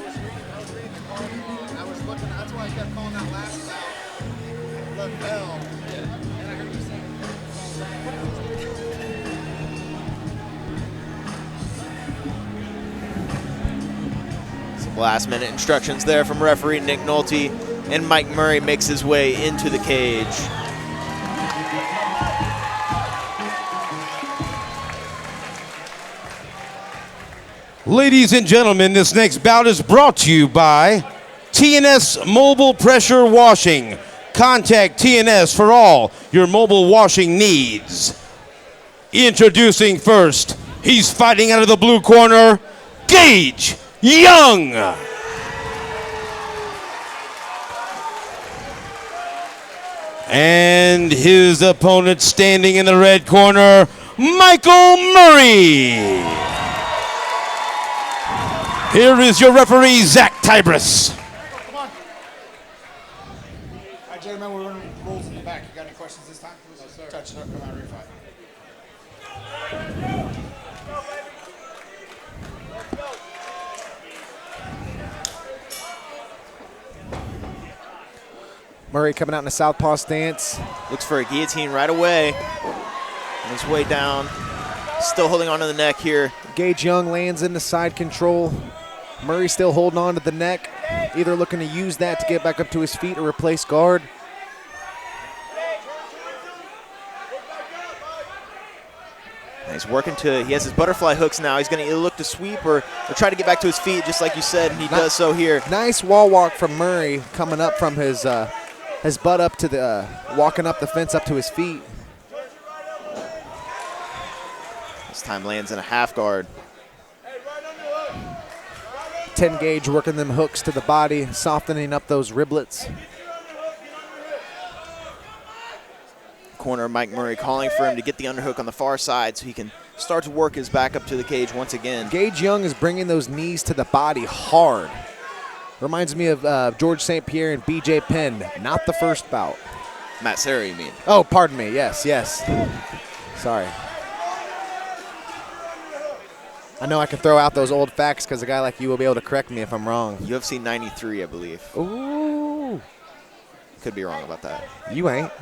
was reading the card wrong. I was looking. That's why I kept calling that last foul. Left bell. And I heard you saying. Some last-minute instructions there from referee Nick Nolte, and Mike Murray makes his way into the cage. Ladies and gentlemen, this next bout is brought to you by TNS Mobile Pressure Washing. Contact TNS for all your mobile washing needs. Introducing first, he's fighting out of the blue corner, Gage Young. And his opponent standing in the red corner, Michael Murray. Here is your referee, Zach Tybris. Come on. All right, gentlemen, we're running rules in the back. You got any questions this time? No, sir. Touch it up, come out, refight. Murray coming out in a southpaw stance. Looks for a guillotine right away. On his way down. Still holding on to the neck here. Gage Young lands into side control. Murray still holding on to the neck, either looking to use that to get back up to his feet or replace guard. He's working to, he has his butterfly hooks now. He's going to either look to sweep or try to get back to his feet, just like you said, and he does so here. Nice wall walk from Murray, coming up from his butt up to the, walking up the fence up to his feet. This time lands in a half guard. 10 gauge working them hooks to the body, softening up those riblets. Corner Mike Murray calling for him to get the underhook on the far side so he can start to work his back up to the cage once again. Gage Young is bringing those knees to the body hard. Reminds me of George St. Pierre and BJ Penn, not the first bout. Matt Serra, you mean? Oh, pardon me, yes. Sorry. I know I can throw out those old facts because a guy like you will be able to correct me if I'm wrong. UFC 93, I believe. Ooh. Could be wrong about that. You ain't.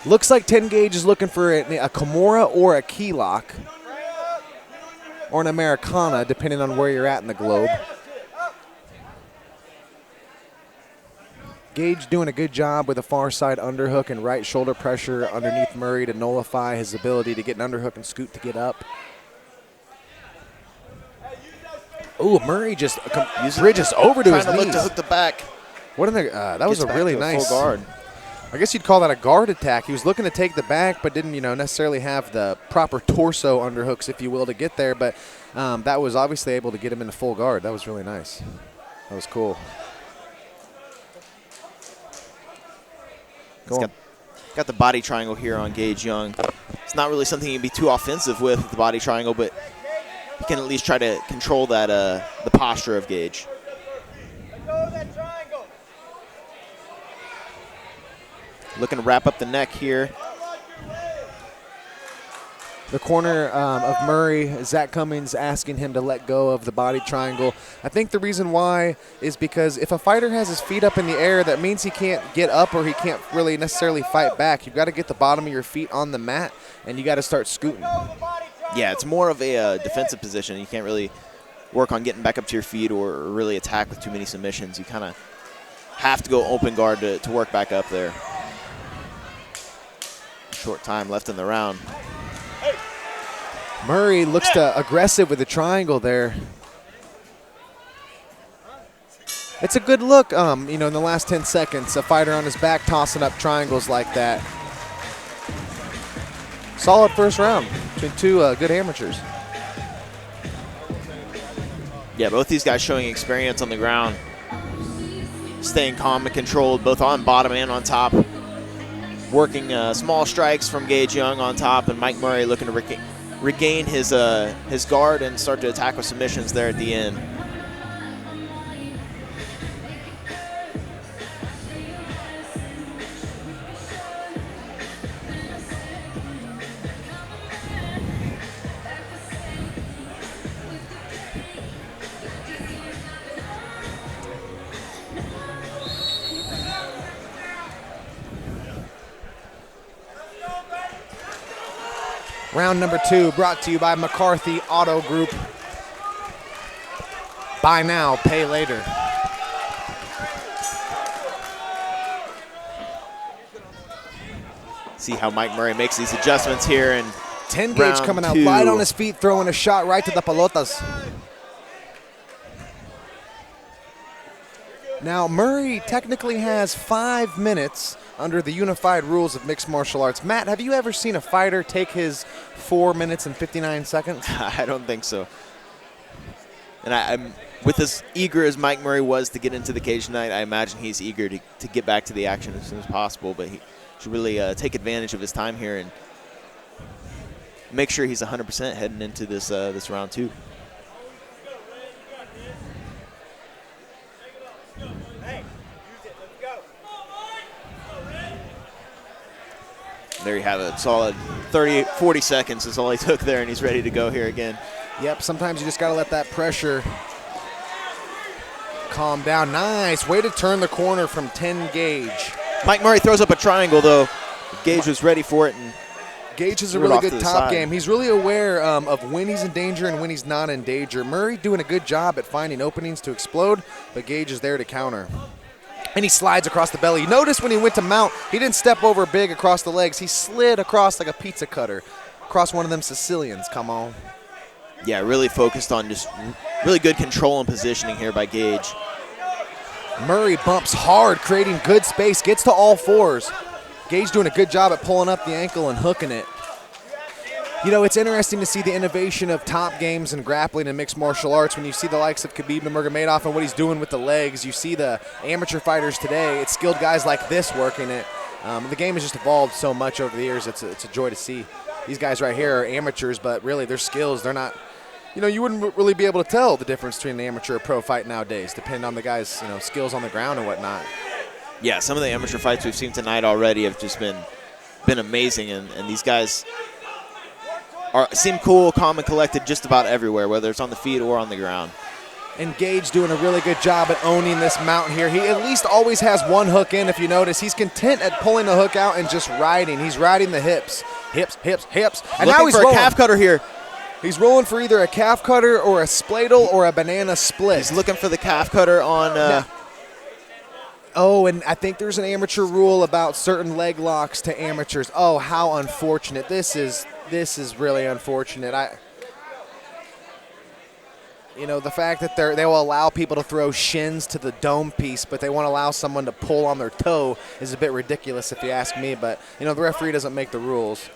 Looks like 10 gauge is looking for a Kimura or a key lock. Or an Americana, depending on where you're at in the globe. Gage doing a good job with a far side underhook and right shoulder pressure underneath Murray to nullify his ability to get an underhook and scoot to get up. Ooh, Murray just bridges over to his knees. Trying to look to hook the back. What in the, that was a really nice full guard. I guess you'd call that a guard attack. He was looking to take the back, but didn't, necessarily have the proper torso underhooks, if you will, to get there. But that was obviously able to get him into full guard. That was really nice. That was cool. He's got the body triangle here on Gage Young. It's not really something you can be too offensive with the body triangle, but you can at least try to control that the posture of Gage. Looking to wrap up the neck here. The corner of Murray, Zach Cummings asking him to let go of the body triangle. I think the reason why is because if a fighter has his feet up in the air, that means he can't get up or he can't really necessarily fight back. You've got to get the bottom of your feet on the mat, and you got to start scooting. Yeah, it's more of a defensive position. You can't really work on getting back up to your feet or really attack with too many submissions. You kind of have to go open guard to work back up there. Short time left in the round. Murray looks aggressive with the triangle there. It's a good look, in the last 10 seconds, a fighter on his back tossing up triangles like that. Solid first round between two good amateurs. Yeah, both these guys showing experience on the ground. Staying calm and controlled, both on bottom and on top. Working small strikes from Gage Young on top, and Mike Murray looking to regain his guard and start to attack with submissions there at the end. Round number 2 brought to you by McCarthy Auto Group. Buy now, pay later. See how Mike Murray makes these adjustments here. And 10 gauge coming out light on his feet, throwing a shot right to the pelotas. Now, Murray technically has 5 minutes under the unified rules of mixed martial arts. Matt, have you ever seen a fighter take his 4 minutes and 59 seconds? I don't think so. And I'm with as eager as Mike Murray was to get into the cage tonight, I imagine he's eager to get back to the action as soon as possible. But he should really take advantage of his time here and make sure he's 100% heading into this this round 2. There you have it. Solid 40 seconds is all he took there, and he's ready to go here again. Yep, sometimes you just got to let that pressure calm down. Nice way to turn the corner from 10 gauge. Mike Murray throws up a triangle, though. Gage was ready for it. And Gage has a really good top game. He's really aware of when he's in danger and when he's not in danger. Murray doing a good job at finding openings to explode, but Gage is there to counter. And he slides across the belly. You notice when he went to mount, he didn't step over big across the legs. He slid across like a pizza cutter, across one of them Sicilians. Come on. Yeah, really focused on just really good control and positioning here by Gage. Murray bumps hard, creating good space, gets to all fours. Gage doing a good job at pulling up the ankle and hooking it. You know, it's interesting to see the innovation of top games and grappling and mixed martial arts when you see the likes of Khabib Nurmagomedov and what he's doing with the legs. You see the amateur fighters today. It's skilled guys like this working it. The game has just evolved so much over the years. It's a joy to see. These guys right here are amateurs, but really their skills, they're not, you know, you wouldn't really be able to tell the difference between an amateur and pro fight nowadays, depending on the guy's, you know, skills on the ground and whatnot. Yeah, some of the amateur fights we've seen tonight already have just been amazing, and these guys seem cool, calm, and collected just about everywhere, whether it's on the feet or on the ground. And Gage doing a really good job at owning this mount here. He at least always has one hook in, if you notice. He's content at pulling the hook out and just riding. He's riding the hips. Hips, hips, hips. And looking now he's for rolling. A calf cutter here. He's rolling for either a calf cutter or a spladle or a banana split. He's looking for the calf cutter on... Oh, and I think there's an amateur rule about certain leg locks to amateurs. Oh, how unfortunate. This is really unfortunate. You know, the fact that they will allow people to throw shins to the dome piece, but they won't allow someone to pull on their toe is a bit ridiculous if you ask me. But, you know, the referee doesn't make the rules.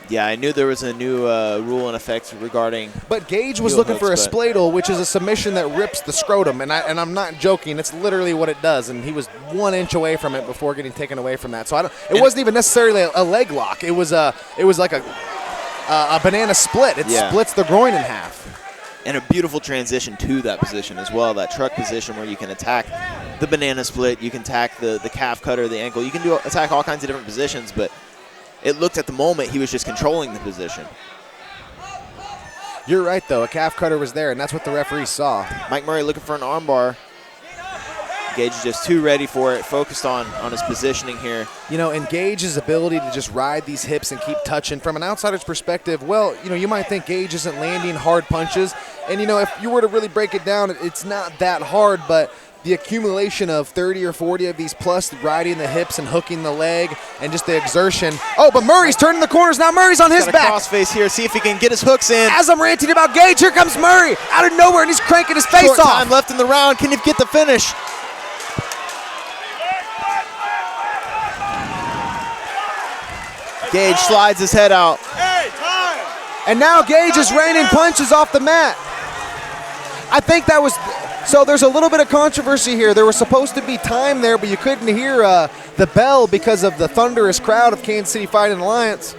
Yeah, I knew there was a new rule in effect regarding. But Gage was looking for a spladle, which is a submission that rips the scrotum, and I'm not joking. It's literally what it does, and he was 1 inch away from it before getting taken away from that. So it wasn't even necessarily a leg lock. It was like a banana split. It splits the groin in half. And a beautiful transition to that position as well, that truck position where you can attack the banana split, you can attack the calf cutter, the ankle. You can attack all kinds of different positions, but it looked at the moment he was just controlling the position. You're right, though. A calf cutter was there, and that's what the referee saw. Mike Murray looking for an armbar. Gage is just too ready for it, focused on his positioning here. You know, and Gage's ability to just ride these hips and keep touching. From an outsider's perspective, well, you know, you might think Gage isn't landing hard punches. And, you know, if you were to really break it down, it's not that hard, but the accumulation of 30 or 40 of these plus riding the hips and hooking the leg and just the exertion. Oh, but Murray's turning the corners now. Murray's on his back. Crossface here, see if he can get his hooks in. As I'm ranting about Gage, here comes Murray out of nowhere, and he's cranking his face Short off. time left in the round. Can he get the finish? Gage slides his head out. And now Gage is raining punches off the mat. I think that was... So there's a little bit of controversy here. There was supposed to be time there, but you couldn't hear the bell because of the thunderous crowd of Kansas City Fighting Alliance.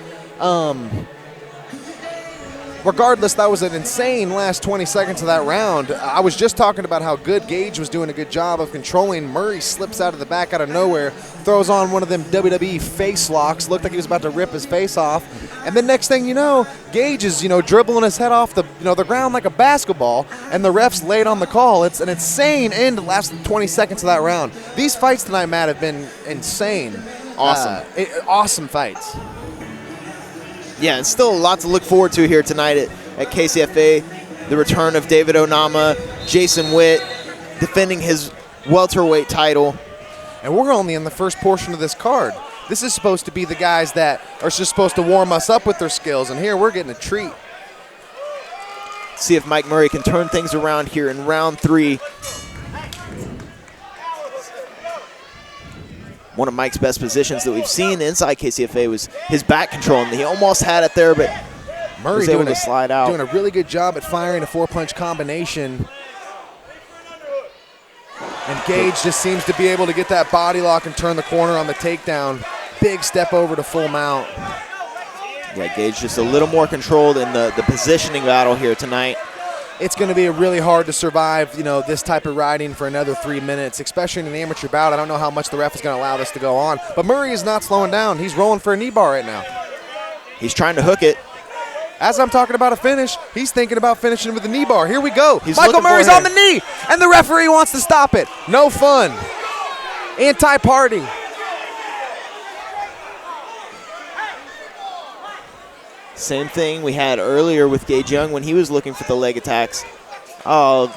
Regardless, that was an insane last 20 seconds of that round. I was just talking about how good Gage was doing a good job of controlling. Murray slips out of the back out of nowhere, throws on one of them WWE face locks. Looked like he was about to rip his face off. And then next thing you know, Gage is, you know, dribbling his head off the ground like a basketball, and the ref's late on the call. It's an insane end to the last 20 seconds of that round. These fights tonight, Matt, have been insane. Awesome. Awesome fights. Yeah, and still a lot to look forward to here tonight at KCFA. The return of David Onama, Jason Witt defending his welterweight title. And we're only in the first portion of this card. This is supposed to be the guys that are just supposed to warm us up with their skills, and here we're getting a treat. See if Mike Murray can turn things around here in round 3. One of Mike's best positions that we've seen inside KCFA was his back control, and he almost had it there, but Murray was able to slide out. Doing a really good job at firing a 4-punch combination. And Gage just seems to be able to get that body lock and turn the corner on the takedown. Big step over to full mount. Yeah, Gage just a little more controlled in the positioning battle here tonight. It's going to be really hard to survive, this type of riding for another 3 minutes, especially in an amateur bout. I don't know how much the ref is going to allow this to go on. But Murray is not slowing down. He's rolling for a knee bar right now. He's trying to hook it. As I'm talking about a finish, he's thinking about finishing with a knee bar. Here we go. He's Michael looking for Murray's it. on the knee, and the referee wants to stop it. No fun. Anti-party. Same thing we had earlier with Gage Young when he was looking for the leg attacks. Oh,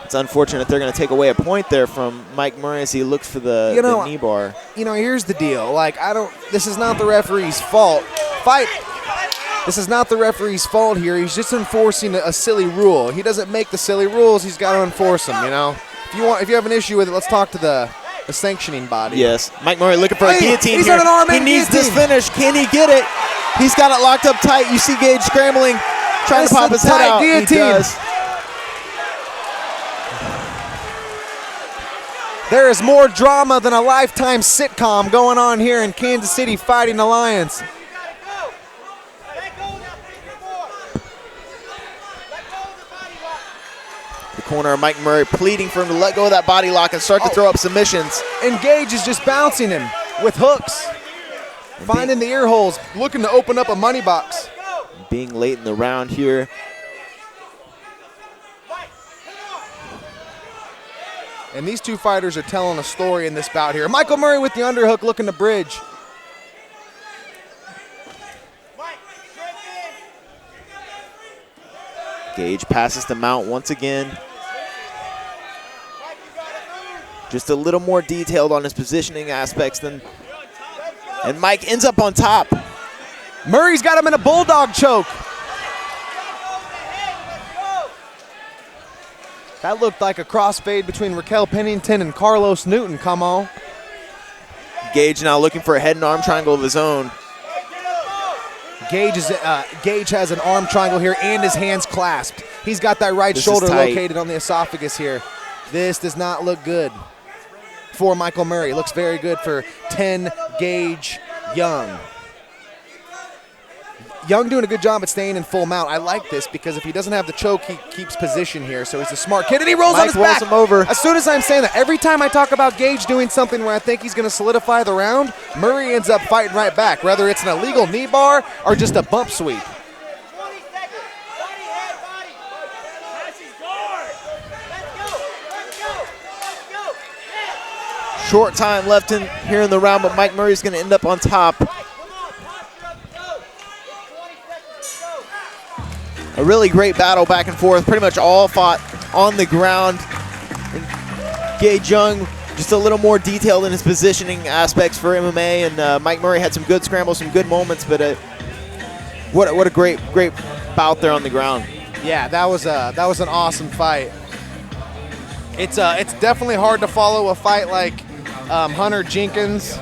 it's unfortunate they're going to take away a point there from Mike Murray as he looks for the knee bar. Here's the deal. This is not the referee's fault. This is not the referee's fault here. He's just enforcing a silly rule. He doesn't make the silly rules. He's got to enforce them, If you have an issue with it, let's talk to the sanctioning body. Yes. Mike Murray looking for a guillotine he's here. on an arm He and needs this guillotine. finish. Can he get it? He's got it locked up tight. You see Gage scrambling, trying to pop his head out. Guillotine. He does. There is more drama than a Lifetime sitcom going on here in Kansas City Fighting Alliance. The corner of Mike Murray pleading for him to let go of that body lock and start to throw up submissions. And Gage is just bouncing him with hooks. Finding the ear holes, looking to open up a money box. Being late in the round here. And these two fighters are telling a story in this bout here. Michael Murray with the underhook looking to bridge. Gage passes the mount once again. Just a little more detailed on his positioning aspects than. And Mike ends up on top. Murray's got him in a bulldog choke. That looked like a crossfade between Raquel Pennington and Carlos Newton. Come on. Gage now looking for a head and arm triangle of his own. Gage has an arm triangle here and his hands clasped. He's got that right This is shoulder tight. located on the esophagus here. This does not look good for Michael Murray. It looks very good for 10 Gage Young. Young doing a good job at staying in full mount. I like this because if he doesn't have the choke, he keeps position here. So he's a smart kid, and he rolls on his back. Mike rolls him over. As soon as I'm saying that, every time I talk about Gage doing something where I think he's going to solidify the round, Murray ends up fighting right back, whether it's an illegal knee bar or just a bump sweep. Short time left here in the round, but Mike Murray's going to end up on top. A really great battle back and forth. Pretty much all fought on the ground. And Gage Young just a little more detailed in his positioning aspects for MMA, and Mike Murray had some good scrambles, some good moments, but what a great bout there on the ground. Yeah, that was an awesome fight. It's definitely hard to follow a fight like Hunter Jenkins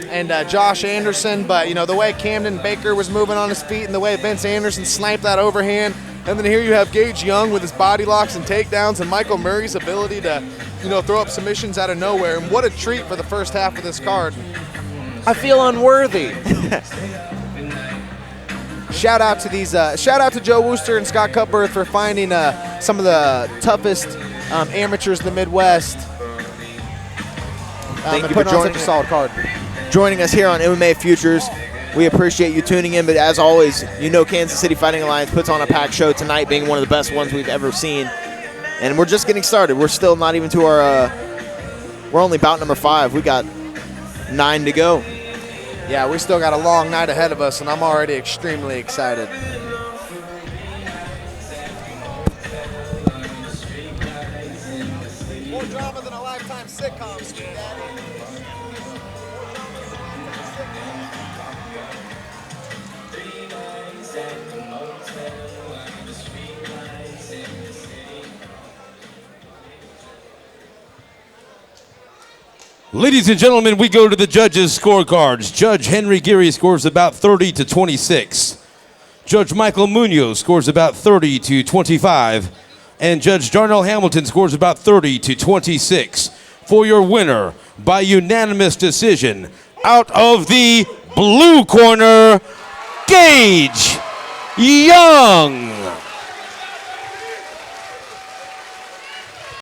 and Josh Anderson, but the way Camden Baker was moving on his feet and the way Vince Anderson sniped that overhand, and then here you have Gage Young with his body locks and takedowns, and Michael Murray's ability to throw up submissions out of nowhere. And what a treat for the first half of this card. I feel unworthy. Shout out to Joe Wooster and Scott Cutbirth for finding some of the toughest amateurs in the Midwest. Thank you for putting on joining such a solid card. Joining us here on MMA Futures. We appreciate you tuning in, but as always, Kansas City Fighting Alliance puts on a packed show tonight, being one of the best ones we've ever seen. And we're just getting started. We're still not even to our, we're only bout number 5. We got 9 to go. Yeah, we still got a long night ahead of us, and I'm already extremely excited. More drama than a Lifetime sitcom, Sweet Daddy. Ladies and gentlemen, we go to the judges' scorecards. Judge Henry Geary scores about 30 to 26. Judge Michael Munoz scores about 30 to 25. And Judge Darnell Hamilton scores about 30 to 26. For your winner, by unanimous decision, out of the blue corner, Gage Young.